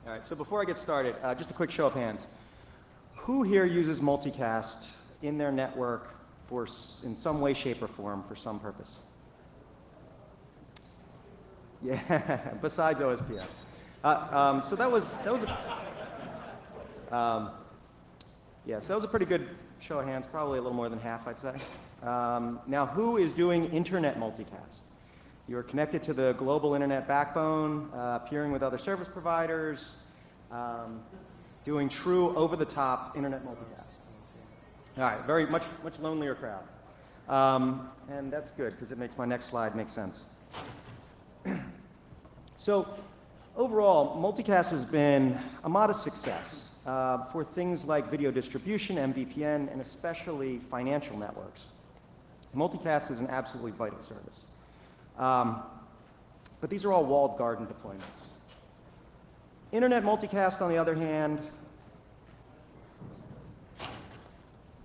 All right, so before I get started, just a quick show of hands. Who here uses multicast in their network in some way, shape, or form for some purpose? Yeah, besides OSPF. So that was a pretty good show of hands, probably a little more than half, I'd say. Now, who is doing internet multicast? You're connected to the global internet backbone, peering with other service providers, doing true over-the-top internet multicast. All right, very much lonelier crowd. And that's good, because it makes my next slide make sense. So overall, multicast has been a modest success for things like video distribution, MVPN, and especially financial networks. Multicast is an absolutely vital service. But these are all walled garden deployments. Internet multicast, on the other hand,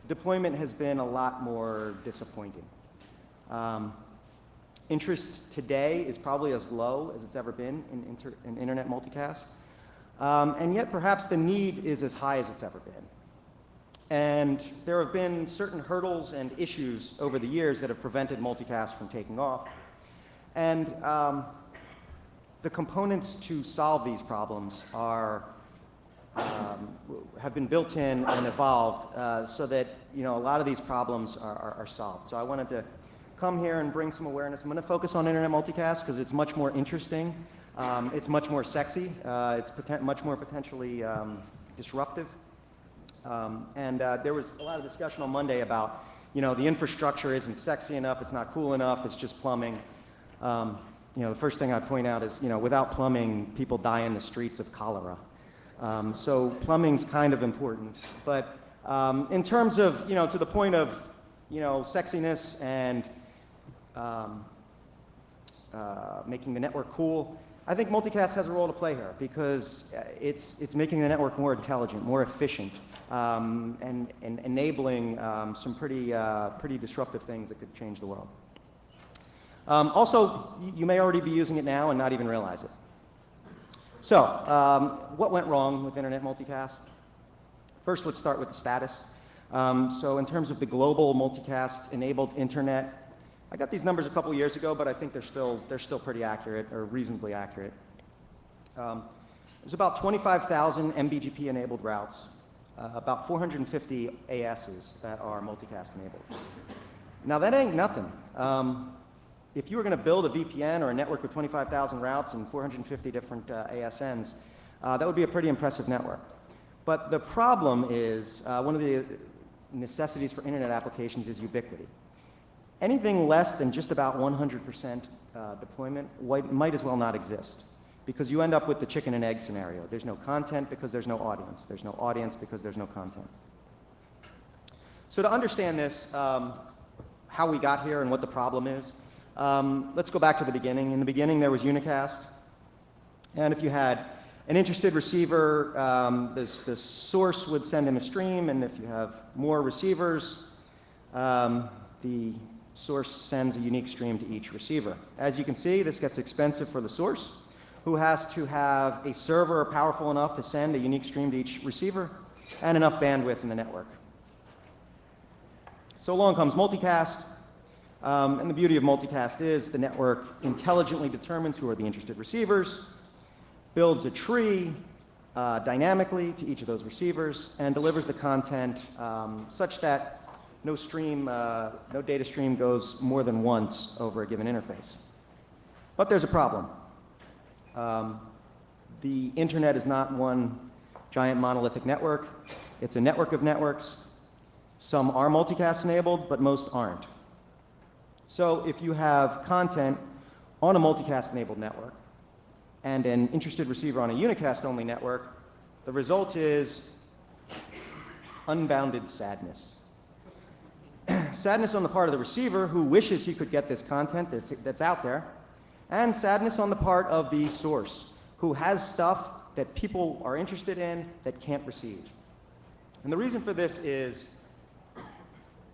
deployment has been a lot more disappointing. Interest today is probably as low as it's ever been in internet multicast. And yet perhaps the need is as high as it's ever been. And there have been certain hurdles and issues over the years that have prevented multicast from taking off. And the components to solve these problems have been built in and evolved so that a lot of these problems are solved. So I wanted to come here and bring some awareness. I'm going to focus on internet multicast because it's much more interesting. It's much more sexy. It's much more potentially disruptive. And there was a lot of discussion on Monday about, the infrastructure isn't sexy enough, it's not cool enough, it's just plumbing. The first thing I'd point out is, without plumbing, people die in the streets of cholera. So plumbing's kind of important. But in terms of, to the point of, sexiness and making the network cool, I think multicast has a role to play here because it's making the network more intelligent, more efficient, and enabling some pretty disruptive things that could change the world. Also, you may already be using it now and not even realize it. So, what went wrong with internet multicast? First, let's start with the status. So in terms of the global multicast-enabled internet, I got these numbers a couple years ago, but I think they're still pretty accurate, or reasonably accurate. There's about 25,000 MBGP-enabled routes, about 450 ASs that are multicast-enabled. Now, that ain't nothing. If you were going to build a VPN or a network with 25,000 routes and 450 different ASNs, that would be a pretty impressive network. But the problem is, one of the necessities for internet applications is ubiquity. Anything less than just about 100% deployment might as well not exist, because you end up with the chicken and egg scenario. There's no content because there's no audience. There's no audience because there's no content. So to understand this, how we got here and what the problem is, let's go back to the beginning. In the beginning, there was unicast. And if you had an interested receiver, the source would send him a stream, and if you have more receivers, the source sends a unique stream to each receiver. As you can see, this gets expensive for the source, who has to have a server powerful enough to send a unique stream to each receiver, and enough bandwidth in the network. So along comes multicast, and the beauty of multicast is the network intelligently determines who are the interested receivers, builds a tree dynamically to each of those receivers, and delivers the content such that no data stream goes more than once over a given interface. But there's a problem. The internet is not one giant monolithic network. It's a network of networks. Some are multicast enabled, but most aren't. So if you have content on a multicast enabled network and an interested receiver on a unicast only network, the result is unbounded sadness. Sadness on the part of the receiver who wishes he could get this content that's out there, and sadness on the part of the source who has stuff that people are interested in that can't receive. And the reason for this is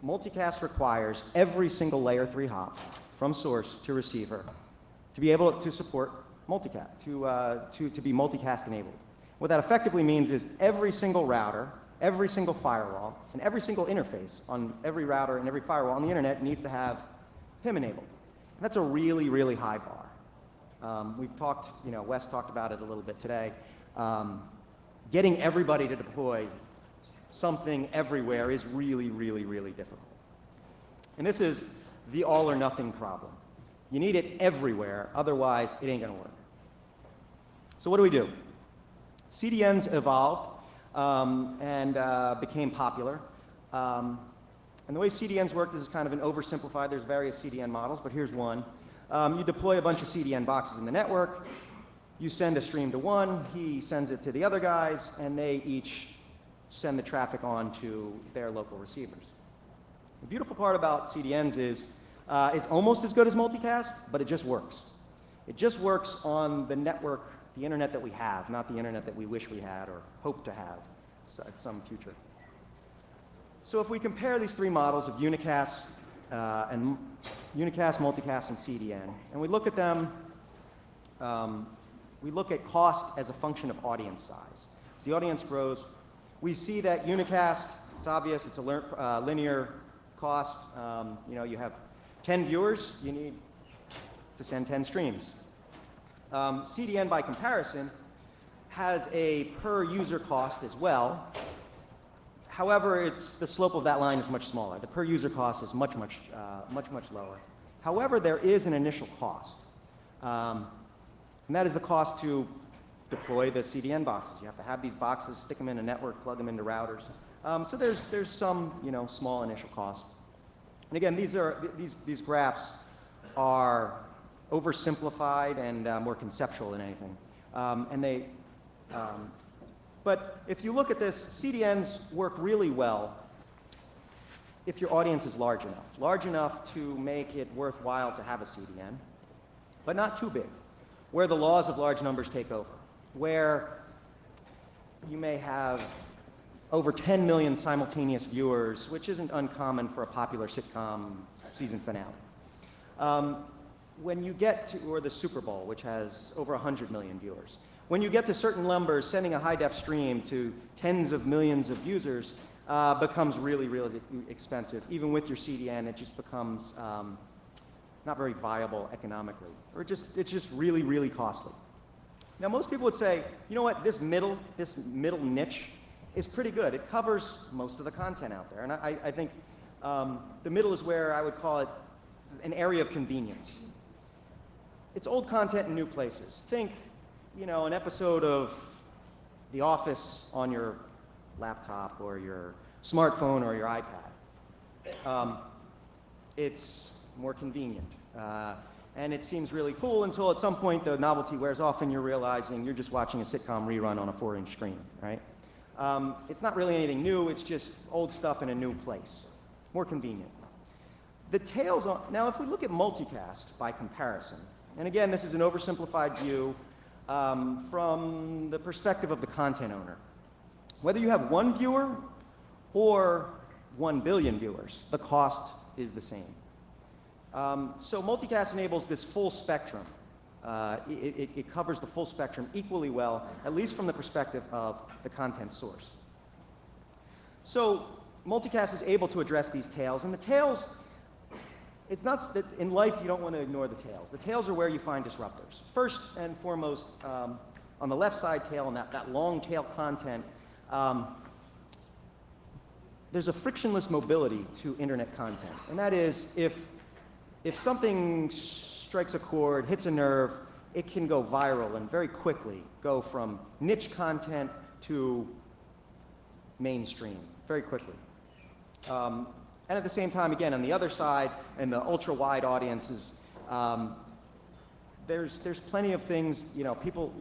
multicast requires every single layer 3 hop from source to receiver to be able to support multicast, to be multicast enabled. What that effectively means is every single router, every single firewall, and every single interface on every router and every firewall on the internet needs to have PIM enabled. And that's a really, really high bar. We've talked, Wes talked about it a little bit today. Getting everybody to deploy something everywhere is really, really, really difficult. And this is the all or nothing problem. You need it everywhere, otherwise it ain't gonna work. So what do? CDNs evolved and became popular. And the way CDNs work, this is kind of an oversimplified, there's various CDN models, but here's one. You deploy a bunch of CDN boxes in the network, you send a stream to one, he sends it to the other guys, and they each send the traffic on to their local receivers. The beautiful part about CDNs is it's almost as good as multicast, but it just works. It just works on the network, the internet that we have, not the internet that we wish we had or hope to have at some future. So if we compare these three models of unicast, multicast, and CDN, and we look at them, we look at cost as a function of audience size. As the audience grows, we see that unicast, it's obvious, it's a linear cost. You have 10 viewers, you need to send 10 streams. CDN, by comparison, has a per user cost as well. However, the slope of that line is much smaller. The per user cost is much lower. However, there is an initial cost. And that is the cost to deploy the CDN boxes. You have to have these boxes, stick them in a network, plug them into routers. So there's some small initial cost. And again, these graphs are oversimplified and more conceptual than anything. But if you look at this, CDNs work really well if your audience is large enough to make it worthwhile to have a CDN, but not too big, where the laws of large numbers take over, where you may have over 10 million simultaneous viewers, which isn't uncommon for a popular sitcom season finale. When you get to, or the Super Bowl, which has over 100 million viewers, when you get to certain numbers, sending a high-def stream to tens of millions of users becomes really, really expensive. Even with your CDN, it just becomes not very viable economically, or it's just really, really costly. Now, most people would say, you know what, this middle niche is pretty good. It covers most of the content out there, and I think the middle is where I would call it an area of convenience. It's old content in new places. Think, an episode of The Office on your laptop or your smartphone or your iPad. It's more convenient. And it seems really cool until at some point the novelty wears off and you're realizing you're just watching a sitcom rerun on a 4-inch screen, right? It's not really anything new, it's just old stuff in a new place. More convenient. The tails on, now if we look at multicast by comparison, and again, this is an oversimplified view from the perspective of the content owner. Whether you have one viewer or 1 billion viewers, the cost is the same. So multicast enables this full spectrum. It covers the full spectrum equally well, at least from the perspective of the content source. So multicast is able to address these tails, and the tails, it's not that in life you don't want to ignore the tails. The tails are where you find disruptors. First and foremost, on the left side tail, and that long tail content, there's a frictionless mobility to internet content. And that is, if something strikes a chord, hits a nerve, it can go viral and very quickly go from niche content to mainstream, very quickly. And at the same time, again, on the other side, in the ultra-wide audiences, there's plenty of things,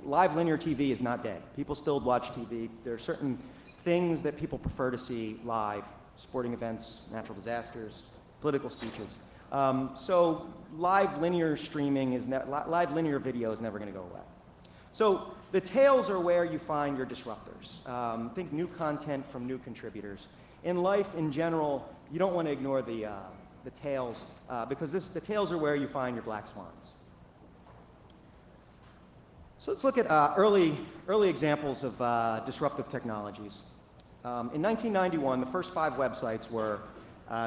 live linear TV is not dead. People still watch TV. There are certain things that people prefer to see live, sporting events, natural disasters, political speeches. So live linear streaming live linear video is never going to go away. So the tails are where you find your disruptors. Think new content from new contributors. In life, in general, you don't want to ignore the tails because the tails are where you find your black swans. So let's look at early examples of disruptive technologies. In 1991, the first 5 websites were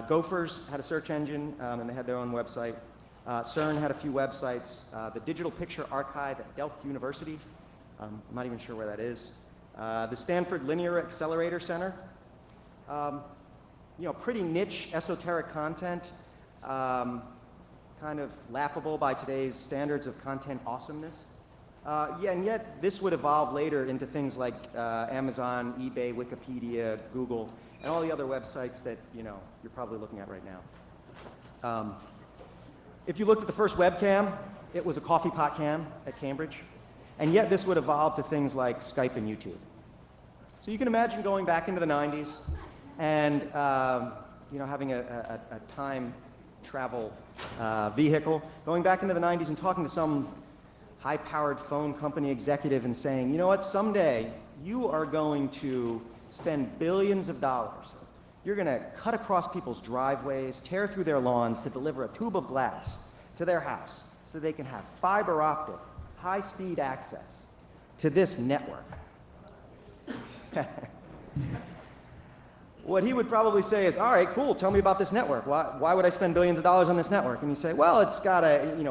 Gophers had a search engine, and they had their own website. CERN had a few websites. The Digital Picture Archive at Delft University, I'm not even sure where that is. The Stanford Linear Accelerator Center. Pretty niche, esoteric content, kind of laughable by today's standards of content awesomeness. And yet this would evolve later into things like Amazon, eBay, Wikipedia, Google, and all the other websites that you're probably looking at right now. If you looked at the first webcam, it was a coffee pot cam at Cambridge, and yet this would evolve to things like Skype and YouTube. So you can imagine going back into the 90s and having a time travel vehicle, going back into the 90s and talking to some high-powered phone company executive and saying, you know what, someday you are going to spend billions of dollars. You're going to cut across people's driveways, tear through their lawns to deliver a tube of glass to their house so they can have fiber optic, high-speed access to this network. What he would probably say is, all right, cool, tell me about this network. Why would I spend billions of dollars on this network? And you say, well, it's got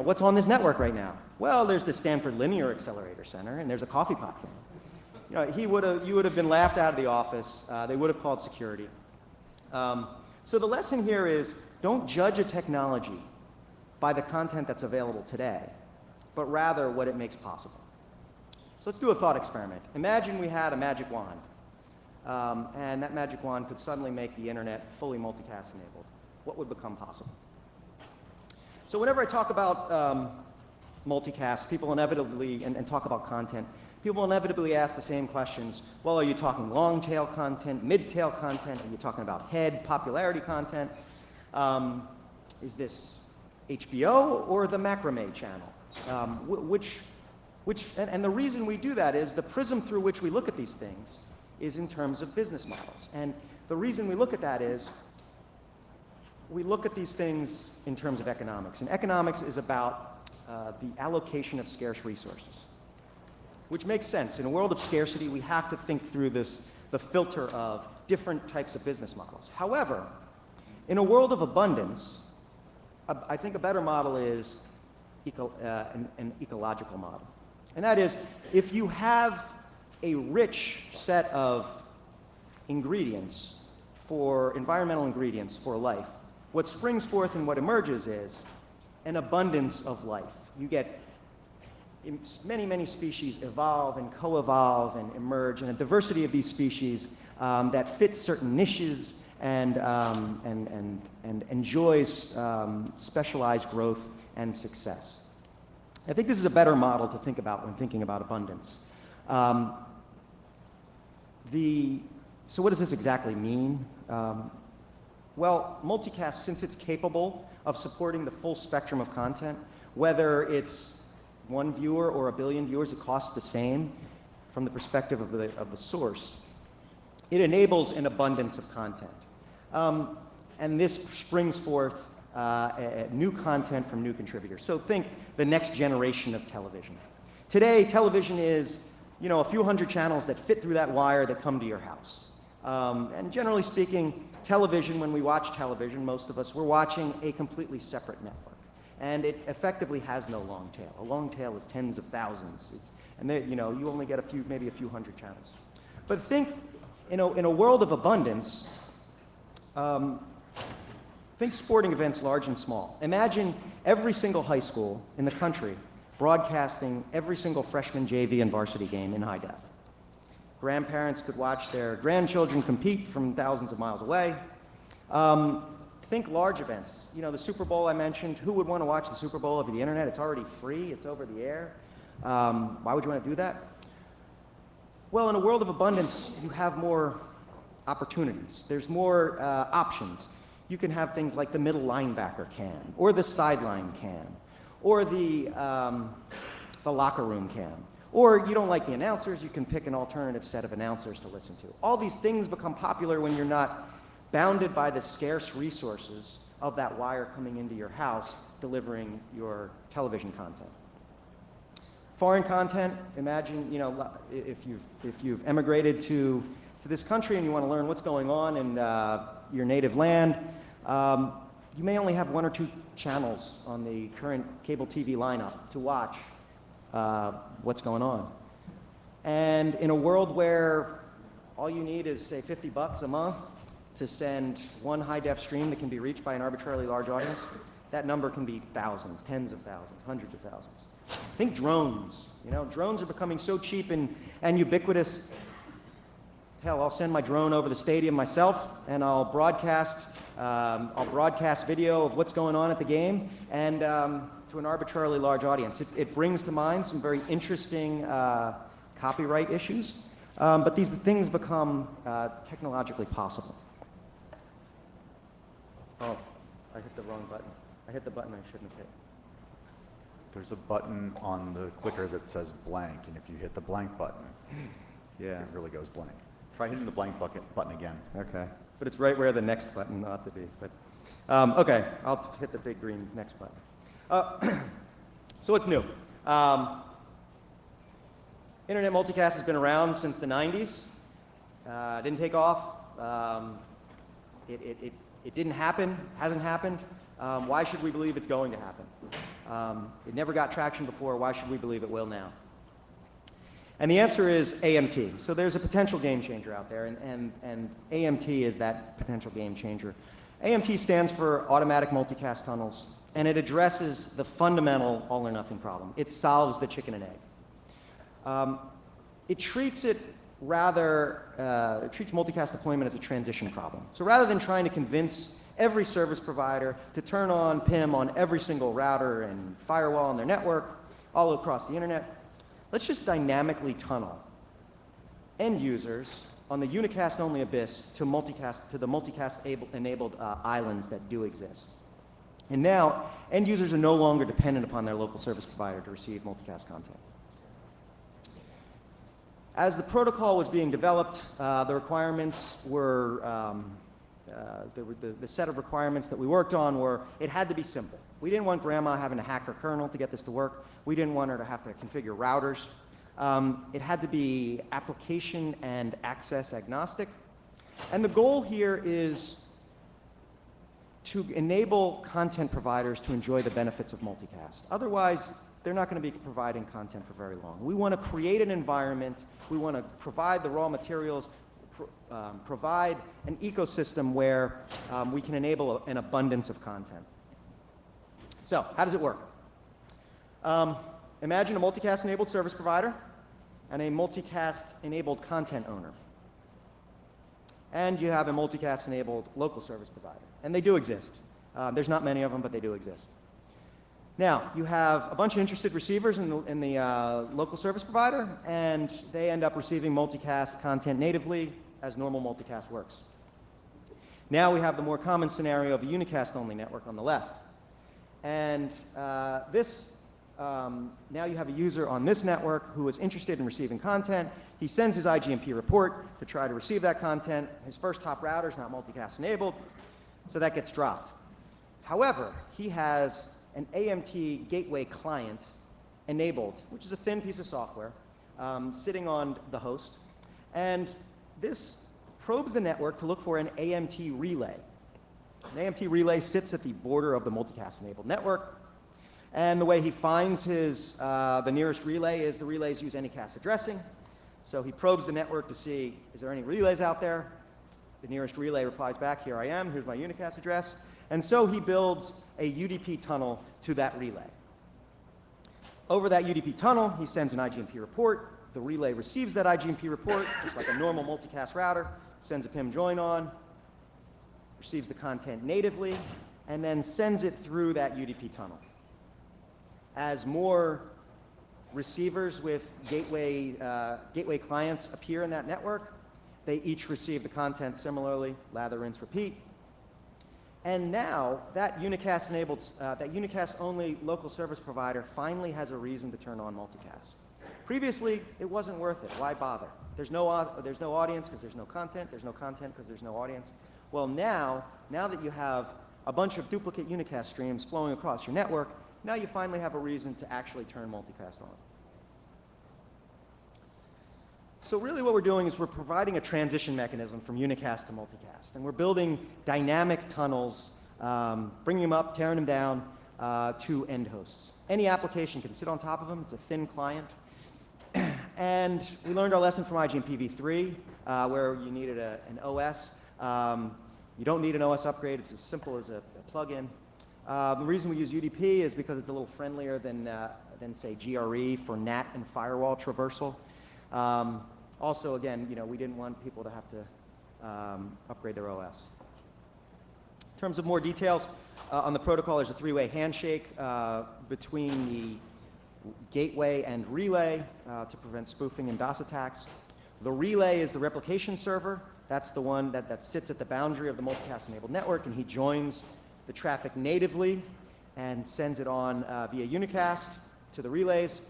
what's on this network right now? Well, there's the Stanford Linear Accelerator Center, and there's a coffee pot cam. You would have been laughed out of the office. They would have called security. So the lesson here is, don't judge a technology by the content that's available today, but rather what it makes possible. So let's do a thought experiment. Imagine we had a magic wand. And that magic wand could suddenly make the internet fully multicast enabled. What would become possible? So whenever I talk about multicast, people inevitably, and talk about content, people inevitably ask the same questions. Well, are you talking long tail content, mid tail content? Are you talking about head popularity content? Is this HBO or the macrame channel? And the reason we do that is the prism through which we look at these things is in terms of business models. And the reason we look at that is we look at these things in terms of economics. And economics is about the allocation of scarce resources, which makes sense. In a world of scarcity, we have to think through the filter of different types of business models. However, in a world of abundance, I think a better model is an ecological model. And that is, if you have a rich set of ingredients environmental ingredients for life, what springs forth and what emerges is an abundance of life. You get many species evolve and co-evolve and emerge, and a diversity of these species that fits certain niches and enjoys specialized growth and success. I think this is a better model to think about when thinking about abundance. So what does this exactly mean? Well, multicast, since it's capable of supporting the full spectrum of content, whether it's one viewer or a billion viewers, it costs the same from the perspective of the source. It enables an abundance of content. And this springs forth new content from new contributors. So think the next generation of television. Today, television is a few hundred channels that fit through that wire that come to your house. And generally speaking, television, when we watch television, most of us, we're watching a completely separate network. And it effectively has no long tail. A long tail is tens of thousands. You only get maybe a few hundred channels. But think, in a world of abundance, think sporting events large and small. Imagine every single high school in the country broadcasting every single freshman JV and varsity game in high def. Grandparents could watch their grandchildren compete from thousands of miles away. Think large events. The Super Bowl I mentioned. Who would want to watch the Super Bowl over the internet? It's already free. It's over the air. Why would you want to do that? Well, in a world of abundance, you have more opportunities. There's more options. You can have things like the middle linebacker cam, or the sideline cam, or the locker room cam. Or you don't like the announcers, you can pick an alternative set of announcers to listen to. All these things become popular when you're not bounded by the scarce resources of that wire coming into your house, delivering your television content. Foreign content, imagine, you know, if you've emigrated to this country and you want to learn what's going on in your native land, you may only have 1 or 2 channels on the current cable TV lineup to watch what's going on. And in a world where all you need is, say, $50 a month to send one high-def stream that can be reached by an arbitrarily large audience, that number can be thousands, tens of thousands, hundreds of thousands. Think drones. You know, drones are becoming so cheap and ubiquitous. Hell, I'll send my drone over the stadium myself, and I'll broadcast video of what's going on at the game, and to an arbitrarily large audience. It brings to mind some very interesting copyright issues, but these things become technologically possible. Oh, I hit the wrong button. I hit the button I shouldn't have hit. There's a button on the clicker that says blank, and if you hit the blank button, yeah, it really goes blank. Try hitting the blank button again. Okay, but it's right where the next button ought to be. But okay, I'll hit the big green next button. So what's new? Internet multicast has been around since the 90s. Didn't take off. It didn't happen, hasn't happened. Why should we believe it's going to happen? It never got traction before. Why should we believe it will now? And the answer is AMT. So there's a potential game changer out there, and AMT is that potential game changer. AMT stands for Automatic Multicast Tunnels, and it addresses the fundamental all-or-nothing problem. It solves the chicken and egg. It treats multicast deployment as a transition problem. So rather than trying to convince every service provider to turn on PIM on every single router and firewall on their network all across the internet, let's just dynamically tunnel end users on the unicast-only abyss to the multicast-enabled islands that do exist. And now, end users are no longer dependent upon their local service provider to receive multicast content. As the protocol was being developed, the requirements were, the set of requirements that we worked on were, it had to be simple. We didn't want grandma having to hack her kernel to get this to work. We didn't want her to have to configure routers. It had to be application and access agnostic. And the goal here is to enable content providers to enjoy the benefits of multicast. Otherwise, they're not going to be providing content for very long. We want to create an environment. We want to provide the raw materials, provide an ecosystem where we can enable an abundance of content. So, how does it work? Imagine a multicast-enabled service provider and a multicast-enabled content owner. And you have a multicast-enabled local service provider. And they do exist. There's not many of them, but they do exist. Now, you have a bunch of interested receivers in the local service provider, and they end up receiving multicast content natively as normal multicast works. Now we have the more common scenario of a unicast-only network on the left. And now you have a user on this network who is interested in receiving content. He sends his IGMP report to try to receive that content. His first hop router is not multicast enabled, so that gets dropped. However, he has an AMT gateway client enabled, which is a thin piece of software, sitting on the host. And this probes the network to look for an AMT relay. An AMT relay sits at the border of the multicast-enabled network. And the way he finds the nearest relay is the relays use Anycast addressing. So he probes the network to see, is there any relays out there? The nearest relay replies back, here I am, here's my unicast address. And so he builds a UDP tunnel to that relay. Over that UDP tunnel, he sends an IGMP report. The relay receives that IGMP report, just like a normal multicast router, sends a PIM join on, receives the content natively, and then sends it through that UDP tunnel. As more receivers with gateway clients appear in that network, they each receive the content similarly, lather, rinse, repeat. And now that unicast-only local service provider finally has a reason to turn on multicast. Previously, it wasn't worth it. Why bother? There's no audience because there's no content. There's no content because there's no audience. Well, now that you have a bunch of duplicate unicast streams flowing across your network, now you finally have a reason to actually turn multicast on. So really what we're doing is we're providing a transition mechanism from unicast to multicast. And we're building dynamic tunnels, bringing them up, tearing them down to end hosts. Any application can sit on top of them. It's a thin client. And we learned our lesson from IGMPv3, where you needed an OS. You don't need an OS upgrade. It's as simple as a plug-in. The reason we use UDP is because it's a little friendlier than say, GRE for NAT and firewall traversal. Also, again, we didn't want people to have to upgrade their OS. In terms of more details, on the protocol, there's a three-way handshake between the gateway and relay to prevent spoofing and DOS attacks. The relay is the replication server. That's the one that sits at the boundary of the multicast-enabled network, and he joins the traffic natively and sends it on via unicast to the relays.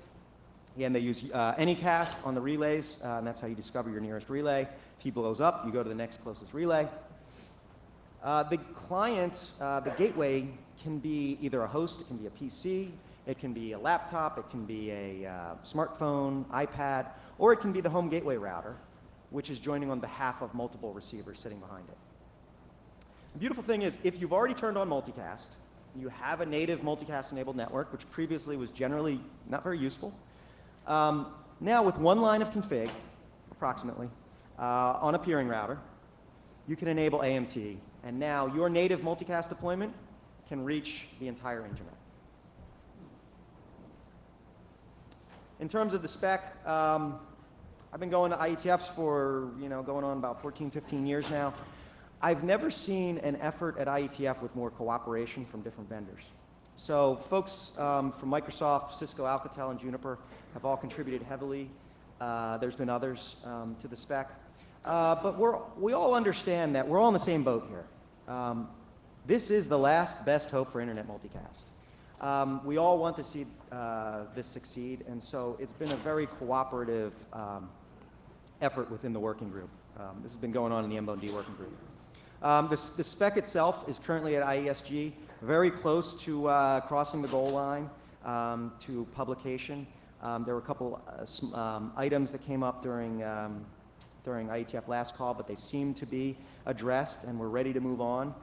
Again, they use Anycast on the relays, and that's how you discover your nearest relay. If he blows up, you go to the next closest relay. The client, the gateway, can be either a host, it can be a PC, it can be a laptop, it can be a smartphone, iPad, or it can be the home gateway router, which is joining on behalf of multiple receivers sitting behind it. The beautiful thing is, if you've already turned on multicast, you have a native multicast-enabled network, which previously was generally not very useful. Now, with one line of config, approximately, on a peering router, you can enable AMT, and now your native multicast deployment can reach the entire internet. In terms of the spec, I've been going to IETFs for, going on about 14, 15 years now. I've never seen an effort at IETF with more cooperation from different vendors. So folks from Microsoft, Cisco, Alcatel, and Juniper have all contributed heavily. There's been others to the spec. But we all understand that we're all in the same boat here. This is the last best hope for internet multicast. We all want to see this succeed, and so it's been a very cooperative effort within the working group. This has been going on in the MBOD working group. The spec itself is currently at IESG, very close to crossing the goal line to publication. There were a couple items that came up during IETF last call, but they seem to be addressed, and we're ready to move on.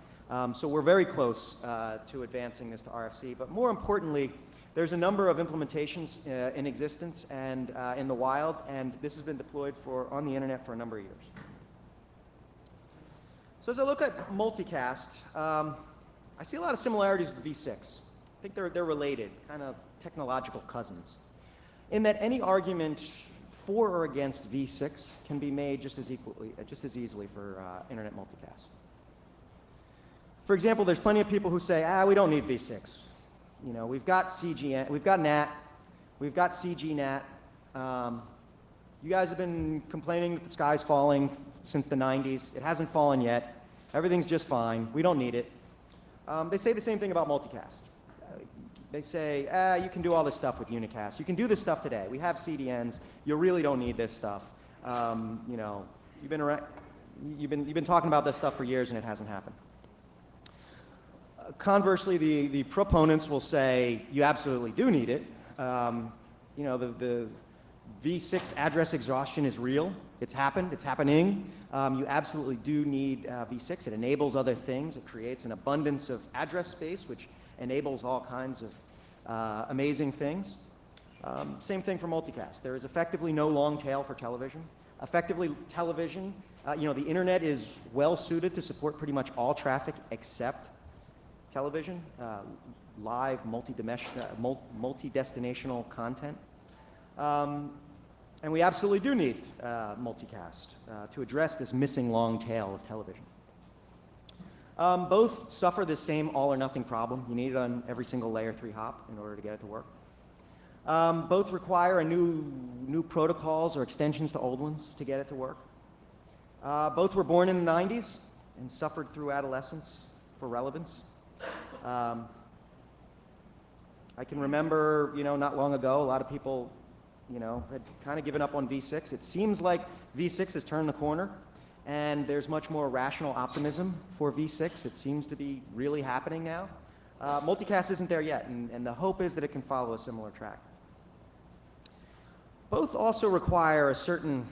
So we're very close to advancing this to RFC, but more importantly, there's a number of implementations in existence and in the wild, and this has been deployed on the internet for a number of years. So as I look at multicast, I see a lot of similarities with V6. I think they're related, kind of technological cousins, in that any argument for or against V6 can be made just as easily for internet multicast. For example, there's plenty of people who say, we don't need V6. We've got CGN, we've got NAT, we've got CGNAT. You guys have been complaining that the sky's falling since the 90s. It hasn't fallen yet. Everything's just fine. We don't need it. They say the same thing about multicast. They say, you can do all this stuff with unicast. You can do this stuff today. We have CDNs. You really don't need this stuff. You've been talking about this stuff for years, and it hasn't happened. Conversely, the proponents will say you absolutely do need it. The V6 address exhaustion is real. It's happened. It's happening. You absolutely do need V6. It enables other things. It creates an abundance of address space, which enables all kinds of amazing things. Same thing for multicast. There is effectively no long tail for television. Effectively, television, the internet is well suited to support pretty much all traffic except television, live, multi-destinational content. And we absolutely do need multicast to address this missing long tail of television. Both suffer the same all-or-nothing problem. You need it on every single layer 3 hop in order to get it to work. Both require new protocols or extensions to old ones to get it to work. Both were born in the 90s and suffered through adolescence for relevance. I can remember, not long ago, a lot of people, had kind of given up on V6. It seems like V6 has turned the corner, and there's much more rational optimism for V6. It seems to be really happening now. Multicast isn't there yet, and the hope is that it can follow a similar track. Both also require a certain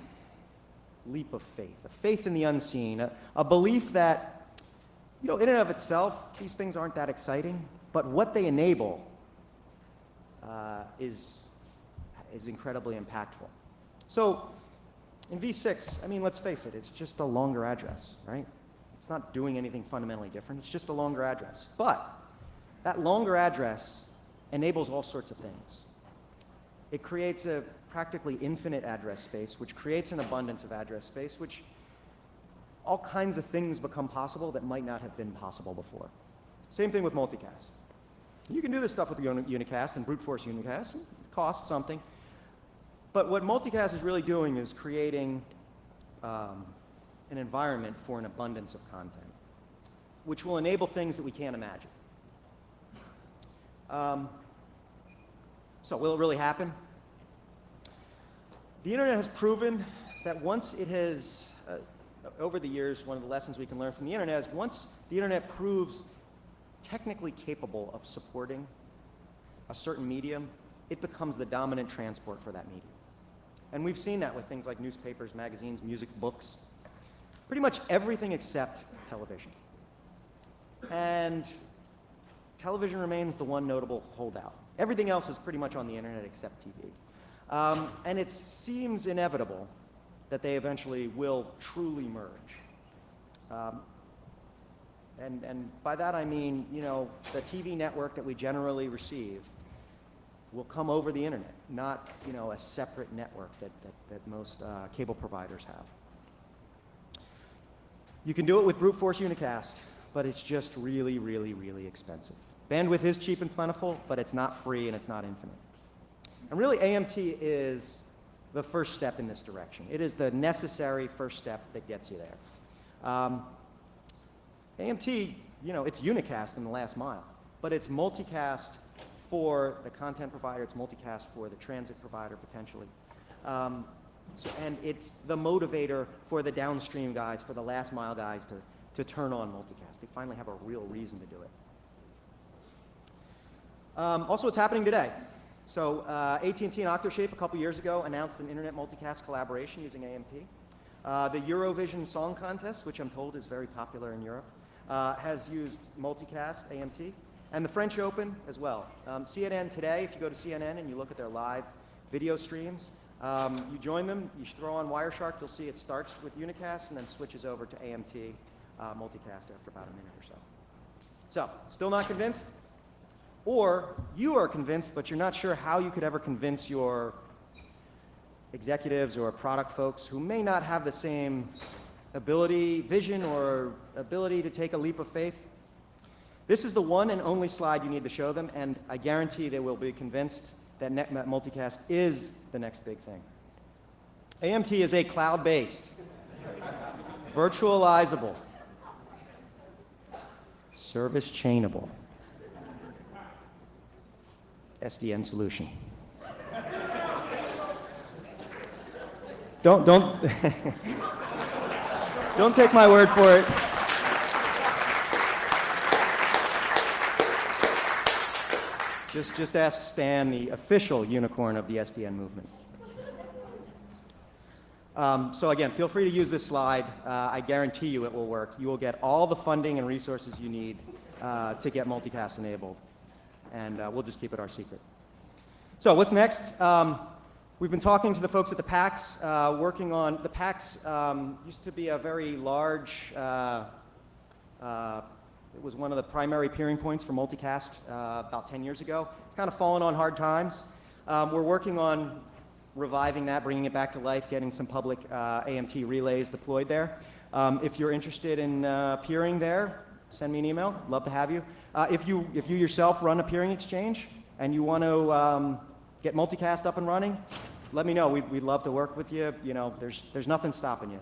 leap of faith, a faith in the unseen, a belief that, in and of itself, these things aren't that exciting, but what they enable is incredibly impactful. So in v6, I mean, let's face it, it's just a longer address, right? It's not doing anything fundamentally different. It's just a longer address. But that longer address enables all sorts of things. It creates a practically infinite address space, which creates an abundance of address space, which all kinds of things become possible that might not have been possible before. Same thing with multicast. You can do this stuff with unicast and brute force unicast. It costs something. But what multicast is really doing is creating an environment for an abundance of content, which will enable things that we can't imagine. So will it really happen? The internet has proven that once it has, over the years, one of the lessons we can learn from the internet is once the internet proves technically capable of supporting a certain medium, it becomes the dominant transport for that medium. And we've seen that with things like newspapers, magazines, music, books, pretty much everything except television. And television remains the one notable holdout. Everything else is pretty much on the internet except TV. And it seems inevitable that they eventually will truly merge. And by that I mean, the TV network that we generally receive will come over the internet, not, a separate network that most cable providers have. You can do it with brute force unicast, but it's just really, really, really expensive. Bandwidth is cheap and plentiful, but it's not free and it's not infinite. And really, AMT is the first step in this direction. It is the necessary first step that gets you there. AMT, it's unicast in the last mile, but it's multicast for the content provider, it's multicast for the transit provider, potentially. And it's the motivator for the downstream guys, for the last mile guys to turn on multicast. They finally have a real reason to do it. Also, what's happening today? So AT&T and Octoshape a couple years ago announced an internet multicast collaboration using AMT. The Eurovision Song Contest, which I'm told is very popular in Europe, has used multicast, AMT, and the French Open as well. CNN today, if you go to CNN and you look at their live video streams, you join them, you throw on Wireshark, you'll see it starts with unicast and then switches over to AMT multicast after about a minute or so. So, still not convinced? Or you are convinced, but you're not sure how you could ever convince your executives or product folks who may not have the same vision or ability to take a leap of faith. This is the one and only slide you need to show them, and I guarantee they will be convinced that multicast is the next big thing. AMT is a cloud-based, virtualizable, service chainable SDN solution. Don't don't take my word for it. Just ask Stan, the official unicorn of the SDN movement. So again, feel free to use this slide. I guarantee you it will work. You will get all the funding and resources you need to get multicast enabled. And we'll just keep it our secret. So what's next? We've been talking to the folks at the PAX, working on, the PAX used to be a very large, it was one of the primary peering points for multicast about 10 years ago. It's kind of fallen on hard times. We're working on reviving that, bringing it back to life, getting some public AMT relays deployed there. If you're interested in peering there, send me an email. Love to have you. If you yourself run a peering exchange and you want to get multicast up and running, let me know. We'd love to work with you. There's nothing stopping you.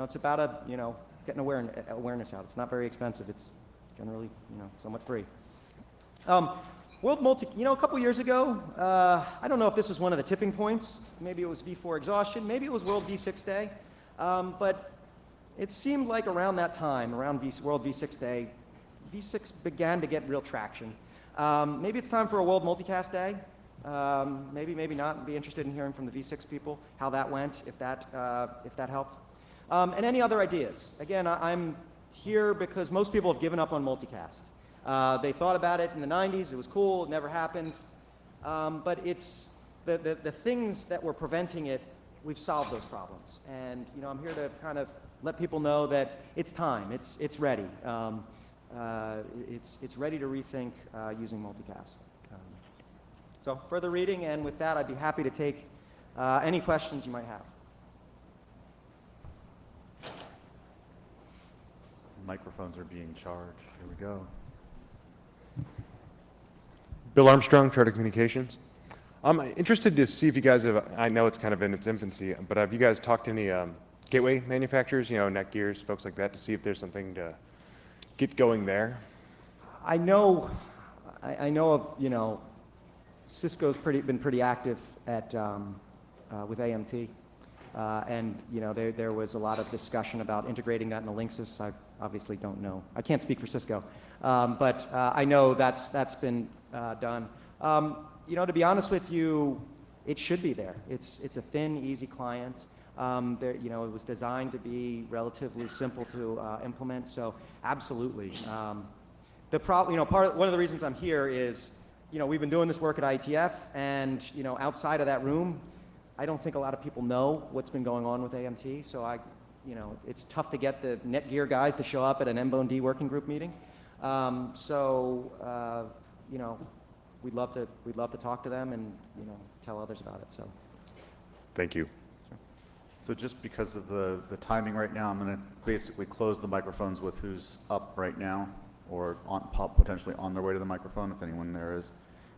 It's about getting awareness out. It's not very expensive. It's generally, somewhat free. World Multi, a couple years ago, I don't know if this was one of the tipping points. Maybe it was V4 exhaustion. Maybe it was World V6 Day. But it seemed like around that time, around World V6 Day, V6 began to get real traction. Maybe it's time for a World Multicast Day. Maybe, maybe not. Be interested in hearing from the V6 people how that went, if that helped. And any other ideas? Again, I'm here because most people have given up on multicast. They thought about it in the 90s. It was cool. It never happened. But it's the things that were preventing it. We've solved those problems. And I'm here to kind of let people know that it's time. It's ready. It's ready to rethink using multicast. So further reading, and with that, I'd be happy to take any questions you might have. Microphones are being charged. Here we go. Bill Armstrong, Charter Communications. I'm interested to see if you guys have, I know it's kind of in its infancy, but have you guys talked to any gateway manufacturers, Netgears, folks like that, to see if there's something to get going there? I know of, Cisco's been pretty active at with AMT, and there was a lot of discussion about integrating that in the Linksys. I obviously don't know. I can't speak for Cisco, but I know that's been done. To be honest with you, it should be there. It's a thin, easy client. It was designed to be relatively simple to implement. So absolutely. One of the reasons I'm here is, we've been doing this work at IETF, and outside of that room, I don't think a lot of people know what's been going on with AMT. So it's tough to get the Netgear guys to show up at an M-Bone-D working group meeting. We'd love to talk to them and tell others about it. So, Thank you. So just because of the timing right now, I'm going to basically close the microphones with who's up right now or potentially on their way to the microphone, if anyone there is,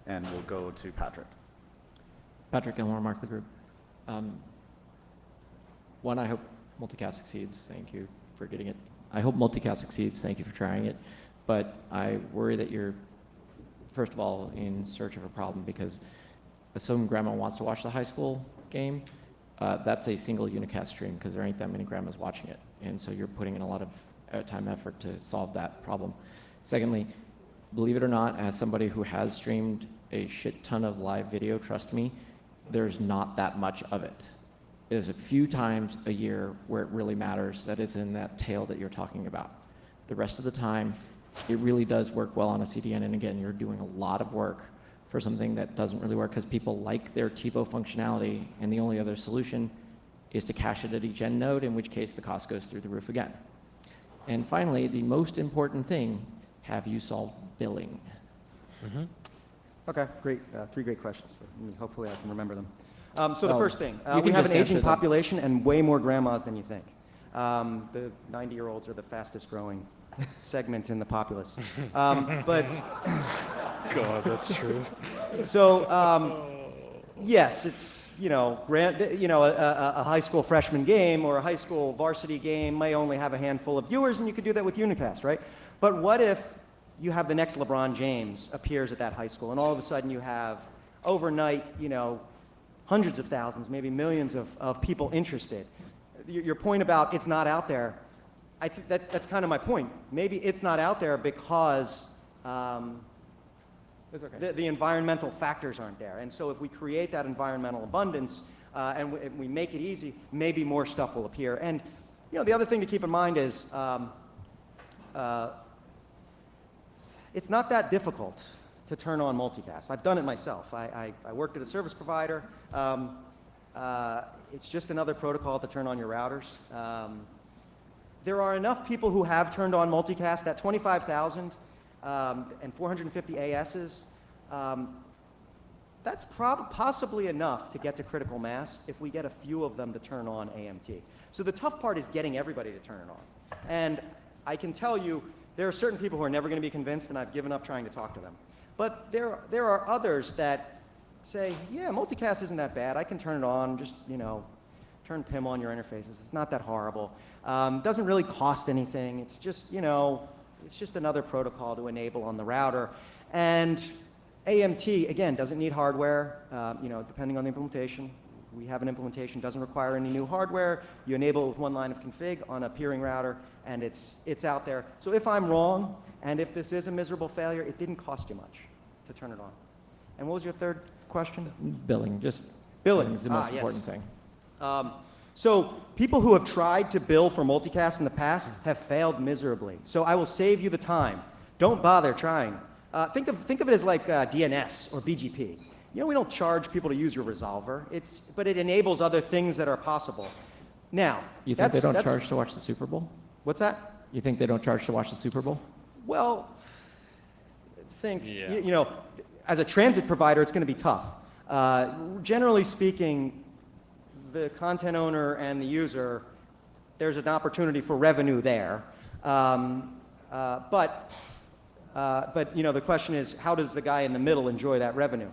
and we'll go to Patrick. Patrick Gilmore, Markley Group. One, I hope Multicast succeeds. Thank you for getting it. I hope Multicast succeeds. Thank you for trying it. But I worry that you're, first of all, in search of a problem, because assume grandma wants to watch the high school game. That's a single unicast stream because there ain't that many grandmas watching it. And so you're putting in a lot of time, effort to solve that problem. Secondly, believe it or not, as somebody who has streamed a shit ton of live video, trust me, there's not that much of it. There's a few times a year where it really matters that is in that tail that you're talking about. The rest of the time, it really does work well on a CDN, and again, you're doing a lot of work for something that doesn't really work because people like their TiVo functionality, and the only other solution is to cache it at each end node, in which case the cost goes through the roof again. And finally, the most important thing, have you solved billing? Mm-hmm. okay, great. 3 great questions. Hopefully I can remember them. So the first thing, you we can have just an aging answer them. population and way more grandmas than you think. The 90-year-olds are the fastest growing segment in the populace. But God, that's true. so yes, it's a high school freshman game or a high school varsity game may only have a handful of viewers, and you could do that with unicast, right? But what if you have the next LeBron James appears at that high school, and all of a sudden you have overnight, hundreds of thousands, maybe millions of people interested. Your point about it's not out there, I think that's kind of my point. Maybe it's not out there because It's okay. the environmental factors aren't there. And so if we create that environmental abundance and we make it easy, maybe more stuff will appear. And the other thing to keep in mind is it's not that difficult to turn on multicast. I've done it myself. I worked at a service provider. It's just another protocol to turn on your routers. There are enough people who have turned on multicast, that 25,000 and 450 ASs, that's possibly enough to get to critical mass if we get a few of them to turn on AMT. So the tough part is getting everybody to turn it on. And I can tell you, there are certain people who are never going to be convinced, and I've given up trying to talk to them. But there are others that say, yeah, multicast isn't that bad. I can turn it on, just, turn PIM on your interfaces. It's not that horrible. Doesn't really cost anything. It's just, it's just another protocol to enable on the router. And AMT, again, doesn't need hardware, depending on the implementation. We have an implementation, doesn't require any new hardware. You enable it with one line of config on a peering router, and it's out there. So if I'm wrong, and if this is a miserable failure, it didn't cost you much to turn it on. And what was your third question? Billing, just Billing. is the most yes. important thing. So people who have tried to bill for multicast in the past have failed miserably. So I will save you the time. Don't bother trying. Think of it as like DNS or BGP. You know, we don't charge people to use your resolver, but it enables other things that are possible. Now, You think they don't charge to watch the Super Bowl? What's that? You think they don't charge to watch the Super Bowl? Well, you know, as a transit provider, it's going to be tough. Generally speaking, the content owner and the user, there's an opportunity for revenue there. But you know, the question is, how does the guy in the middle enjoy that revenue?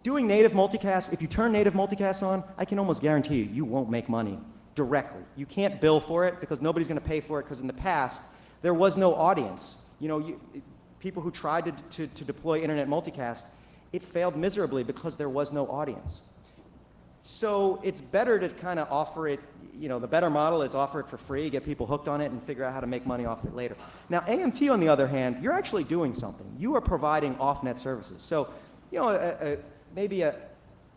Doing native multicast, if you turn native multicast on, I can almost guarantee you, you won't make money directly. You can't bill for it because nobody's going to pay for it, because in the past, there was no audience. You know, people who tried to deploy internet multicast, it failed miserably because there was no audience. So it's better to kind of offer it, you know, the better model is offer it for free, get people hooked on it, and figure out how to make money off it later. Now, AMT, on the other hand, you're actually doing something. You are providing off-net services. So, you know, maybe a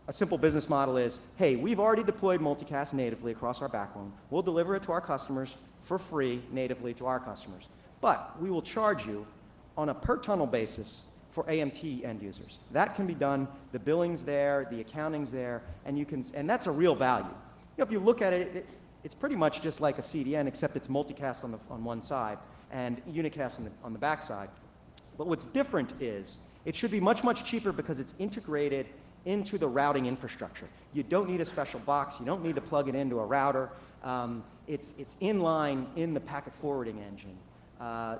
simple business model is, hey, we've already deployed multicast natively across our backbone. We'll deliver it to our customers for free natively to our customers. But we will charge you on a per tunnel basis for AMT end users. That can be done. The billing's there, the accounting's there, and that's a real value. You know, if you look at it, it's pretty much just like a CDN, except it's multicast on one side and unicast on the back side. But what's different is it should be much, much cheaper because it's integrated into the routing infrastructure. You don't need a special box. You don't need to plug it into a router. It's inline in the packet forwarding engine.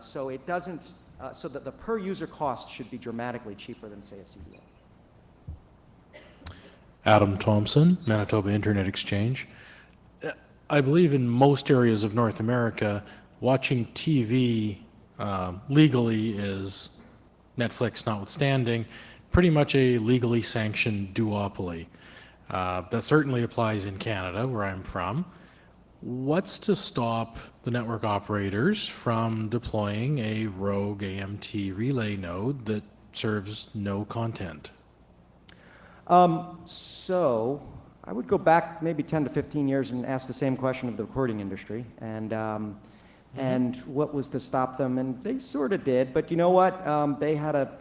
So it doesn't. So that the per user cost should be dramatically cheaper than, say, a CDN. Adam Thompson, Manitoba Internet Exchange. I believe in most areas of North America, watching TV legally is, Netflix notwithstanding, pretty much a legally sanctioned duopoly. That certainly applies in Canada, where I'm from. What's to stop the network operators from deploying a rogue AMT relay node that serves no content? So I would go back maybe 10 to 15 years and ask the same question of the recording industry, and what was to stop them, and they sort of did, but you know what? They had a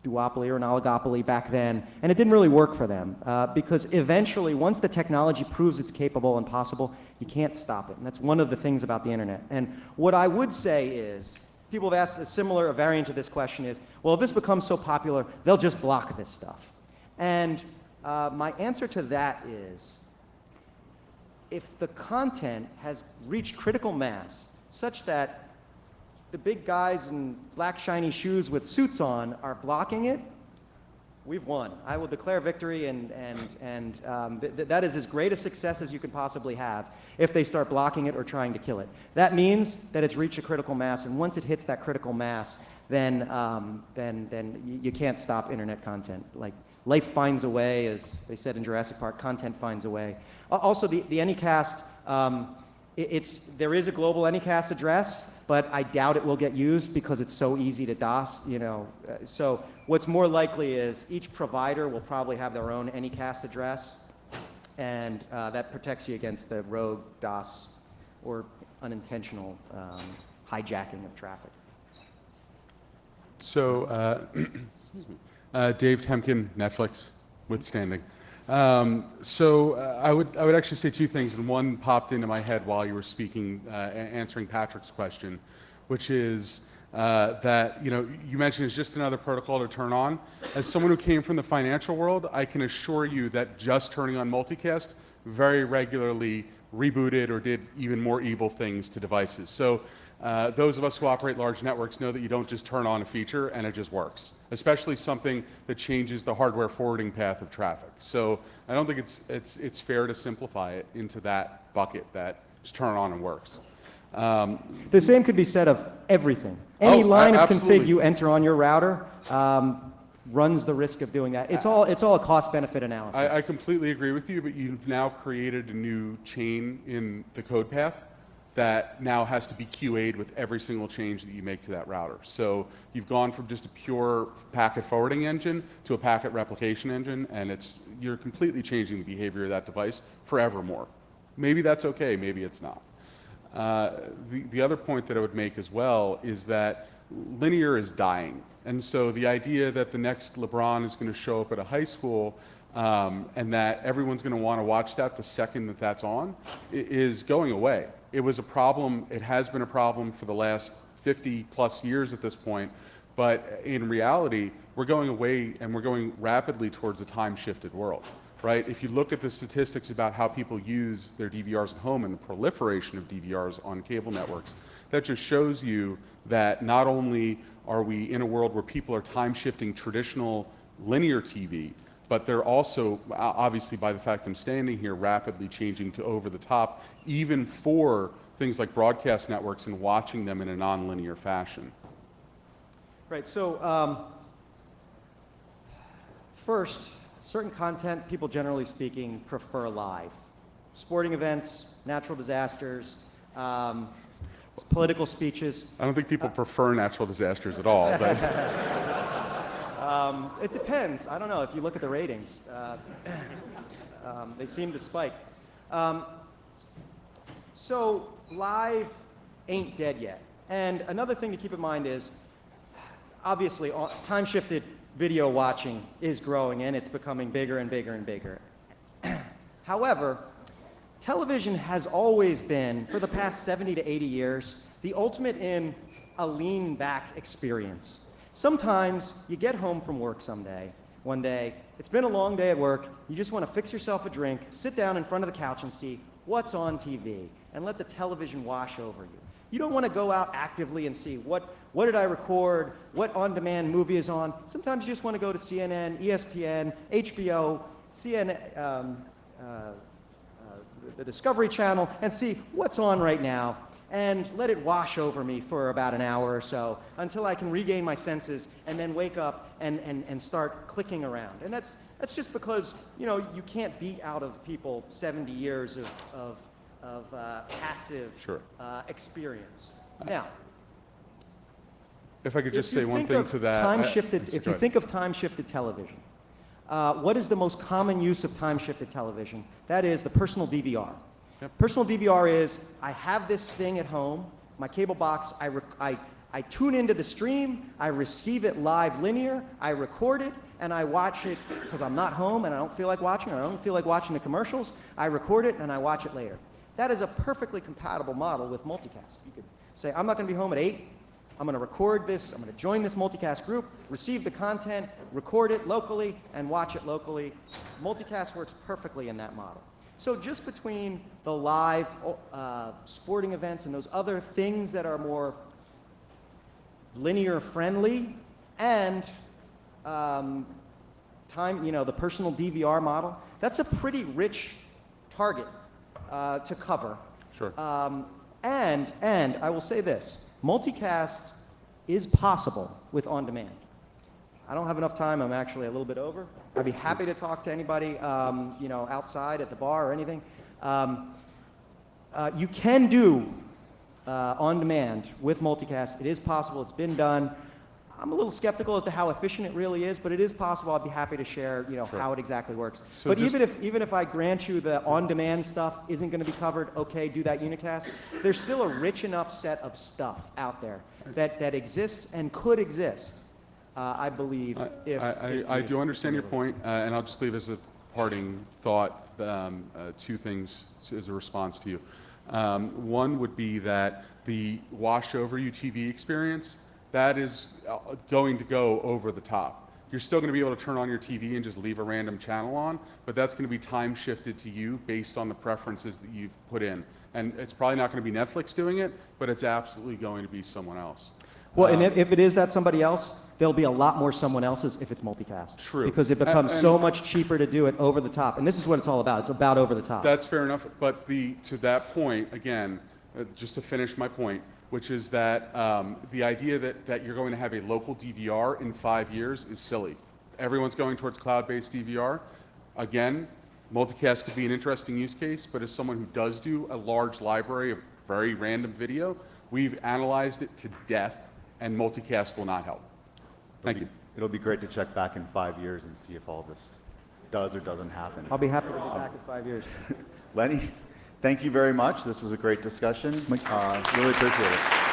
duopoly or an oligopoly back then, and it didn't really work for them because eventually, once the technology proves it's capable and possible, you can't stop it, and that's one of the things about the internet. And what I would say is, people have asked a variant of this question is, well, if this becomes so popular, they'll just block this stuff. And my answer to that is, if the content has reached critical mass such that the big guys in black shiny shoes with suits on are blocking it, we've won. I will declare victory, and that is as great a success as you could possibly have if they start blocking it or trying to kill it. That means that it's reached a critical mass, and once it hits that critical mass, then you can't stop internet content. Like, life finds a way, as they said in Jurassic Park, content finds a way. Also, the Anycast, there is a global Anycast address, but I doubt it will get used because it's so easy to DOS, you know. So what's more likely is each provider will probably have their own Anycast address, and that protects you against the rogue DOS or unintentional hijacking of traffic. So, Dave Temkin, Netflix, withstanding. I would actually say two things, and one popped into my head while you were speaking, answering Patrick's question, which is that you mentioned it's just another protocol to turn on. As someone who came from the financial world, I can assure you that just turning on multicast very regularly rebooted or did even more evil things to devices. So those of us who operate large networks know that you don't just turn on a feature and it just works, especially something that changes the hardware forwarding path of traffic. So I don't think it's fair to simplify it into that bucket that just turn on and works. The same could be said of everything. Any line of config you enter on your router runs the risk of doing that. It's all a cost-benefit analysis. I completely agree with you, but you've now created a new chain in the code path that now has to be QA'd with every single change that you make to that router. So you've gone from just a pure packet forwarding engine to a packet replication engine, and you're completely changing the behavior of that device forevermore. Maybe that's okay, maybe it's not. The other point that I would make as well is that linear is dying. And so the idea that the next LeBron is going to show up at a high school and that everyone's going to want to watch that the second that that's on is going away. It was a problem, it has been a problem for the last 50 plus years at this point, but in reality, we're going away and we're going rapidly towards a time-shifted world, right? If you look at the statistics about how people use their DVRs at home and the proliferation of DVRs on cable networks, that just shows you that not only are we in a world where people are time-shifting traditional linear TV, but they're also, obviously by the fact I'm standing here, rapidly changing to over-the-top, even for things like broadcast networks and watching them in a non-linear fashion. Right, so first, certain content, people generally speaking prefer live. Sporting events, natural disasters, political speeches. I don't think people prefer natural disasters at all, but It depends. I don't know. If you look at the ratings, they seem to spike. So live ain't dead yet. And another thing to keep in mind is, obviously, time-shifted video watching is growing, and it's becoming bigger and bigger and bigger. However, television has always been, for the past 70 to 80 years, the ultimate in a lean-back experience. Sometimes you get home from work one day, it's been a long day at work, you just want to fix yourself a drink, sit down in front of the couch and see what's on TV, and let the television wash over you. You don't want to go out actively and see what did I record, what on-demand movie is on. Sometimes you just want to go to CNN, ESPN, HBO, CNN, the Discovery Channel, and see what's on right now, and let it wash over me for about an hour or so until I can regain my senses and then wake up and start clicking around. And that's just because, you can't beat out of people 70 years of passive Sure. Experience. Now, if I could just say one thing to that. If you think of time-shifted television, what is the most common use of time-shifted television? That is the personal DVR. Yep. Personal DVR is, I have this thing at home, my cable box, I tune into the stream, I receive it live linear, I record it, and I watch it because I'm not home and I don't feel like watching, or I don't feel like watching the commercials. I record it and I watch it later. That is a perfectly compatible model with multicast. You could say, I'm not going to be home at 8. I'm going to record this. I'm going to join this multicast group, receive the content, record it locally, and watch it locally. Multicast works perfectly in that model. So just between the live sporting events and those other things that are more linear friendly and the personal DVR model, that's a pretty rich target to cover. Sure. And I will say this, multicast is possible with on-demand. I don't have enough time, I'm actually a little bit over. I'd be happy to talk to anybody outside at the bar or anything. You can do on-demand with multicast. It is possible, it's been done. I'm a little skeptical as to how efficient it really is, but it is possible. I'd be happy to share, Sure. how it exactly works. So but just- even if I grant you the on-demand stuff isn't going to be covered, okay, do that unicast. There's still a rich enough set of stuff out there that exists and could exist. I believe. I do understand your point, and I'll just leave as a parting thought two things as a response to you. One would be that the wash over you TV experience, that is going to go over the top. You're still going to be able to turn on your TV and just leave a random channel on, but that's going to be time shifted to you based on the preferences that you've put in. And it's probably not going to be Netflix doing it, but it's absolutely going to be someone else. Well, and if it is that somebody else, there'll be a lot more someone else's if it's multicast. True. Because it becomes And so much cheaper to do it over the top. And this is what it's all about. It's about over the top. That's fair enough, but to that point, again, just to finish my point, which is that the idea that you're going to have a local DVR in 5 years is silly. Everyone's going towards cloud-based DVR. Again, multicast could be an interesting use case, but as someone who does do a large library of very random video. We've analyzed it to death, and multicast will not help. Thank you. It'll be great to check back in 5 years and see if all this does or doesn't happen. I'll be happy to be back in 5 years. Lenny, thank you very much. This was a great discussion. Really appreciate it.